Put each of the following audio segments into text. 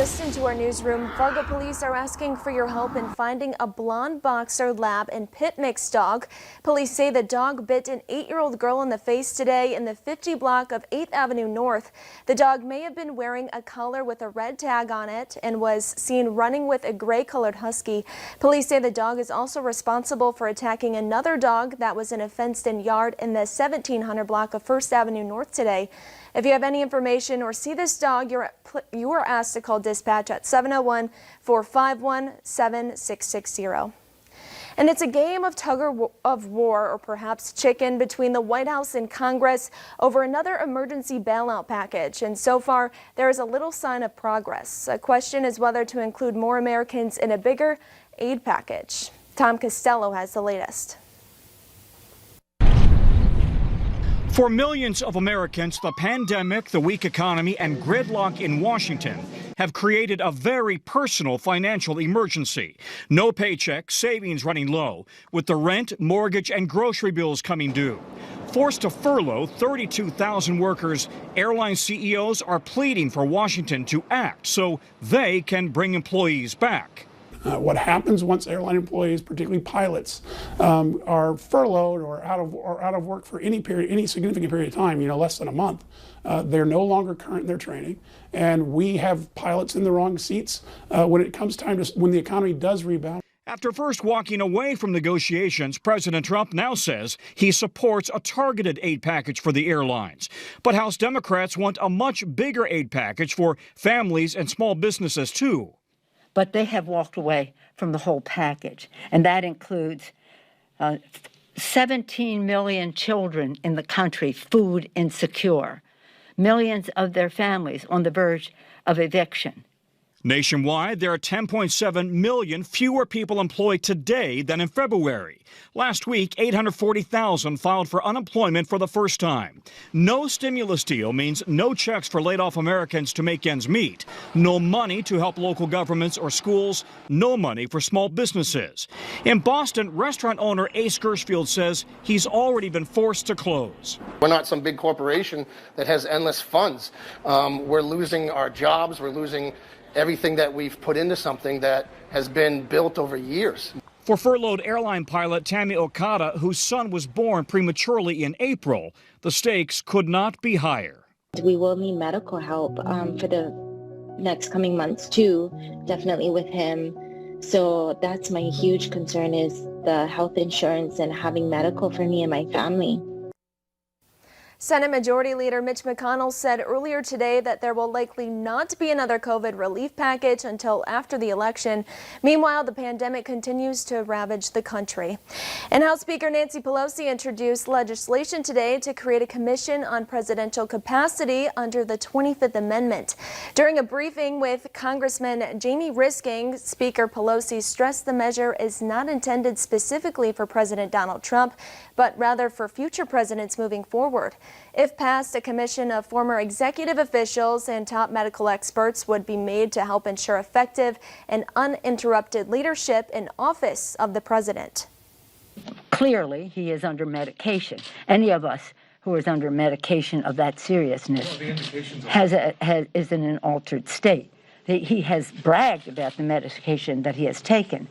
Listen to our newsroom. Fargo police are asking for your help in finding a blonde boxer lab and pit mix dog. Police say the dog bit an 8-year-old girl in the face today in the 50 block of 8th Avenue North. The dog may have been wearing a collar with a red tag on it and was seen running with a gray colored husky. Police say the dog is also responsible for attacking another dog that was in a fenced-in yard in the 1700 block of 1st Avenue North today. If you have any information or see this dog, you are asked to call dispatch at 701-451-7660. And it's a game of tug-of war, or perhaps chicken, between the White House and Congress over another emergency bailout package. And so far, there is a little sign of progress. A question is whether to include more Americans in a bigger aid package. Tom Costello has the latest. For millions of Americans, the pandemic, the weak economy, and gridlock in Washington have created a very personal financial emergency. No paycheck, savings running low, with the rent, mortgage, and grocery bills coming due. Forced to furlough 32,000 workers, airline CEOs are pleading for Washington to act so they can bring employees back. What happens once airline employees, particularly pilots, are furloughed or out of work for any significant period of time, less than a month, they're no longer current in their training, and we have pilots in the wrong seats when it comes time to when the economy does rebound. After first walking away from negotiations, President Trump now says he supports a targeted aid package for the airlines. But House Democrats want a much bigger aid package for families and small businesses, too. But they have walked away from the whole package, and that includes 17 million children in the country food insecure, millions of their families on the verge of eviction. Nationwide, there are 10.7 million fewer people employed today than in February. Last week, 840,000 filed for unemployment for the first time. No stimulus deal means no checks for laid-off Americans to make ends meet. No money to help local governments or schools. No money for small businesses. In Boston, restaurant owner Ace Gershfield says he's already been forced to close. We're not some big corporation that has endless funds. We're losing our jobs. We're losing everything that we've put into something that has been built over years. For furloughed airline pilot Tammy Okada, whose son was born prematurely in April, the stakes could not be higher. We will need medical help for the next coming months too, definitely with him. So that's my huge concern, is the health insurance and having medical for me and my family. Senate Majority Leader Mitch McConnell said earlier today that there will likely not be another COVID relief package until after the election. Meanwhile, the pandemic continues to ravage the country. And House Speaker Nancy Pelosi introduced legislation today to create a commission on presidential capacity under the 25th Amendment. During a briefing with Congressman Jamie Risking, Speaker Pelosi stressed the measure is not intended specifically for President Donald Trump, but rather for future presidents moving forward. If passed, a commission of former executive officials and top medical experts would be made to help ensure effective and uninterrupted leadership in office of the president. Clearly, he is under medication. Any of us who is under medication of that seriousness is in an altered state. He has bragged about the medication that he has taken.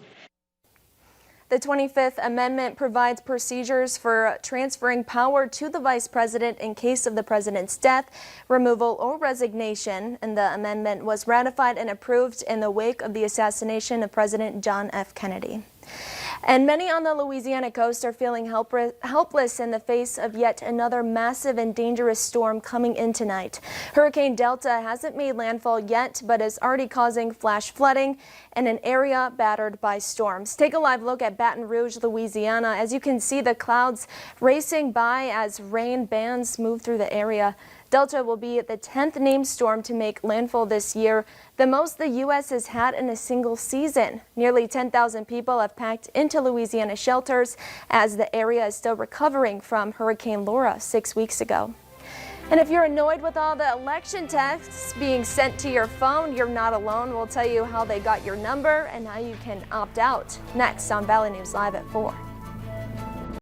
The 25th Amendment provides procedures for transferring power to the vice president in case of the president's death, removal, or resignation, and the amendment was ratified and approved in the wake of the assassination of President John F. Kennedy. And many on the Louisiana coast are feeling helpless in the face of yet another massive and dangerous storm coming in tonight. Hurricane Delta hasn't made landfall yet, but is already causing flash flooding in an area battered by storms. Take a live look at Baton Rouge, Louisiana. As you can see, the clouds racing by as rain bands move through the area. Delta will be the 10th named storm to make landfall this year, the most the U.S. has had in a single season. Nearly 10,000 people have packed into Louisiana shelters as the area is still recovering from Hurricane Laura 6 weeks ago. And if you're annoyed with all the election texts being sent to your phone, you're not alone. We'll tell you how they got your number and how you can opt out next on Valley News Live at 4.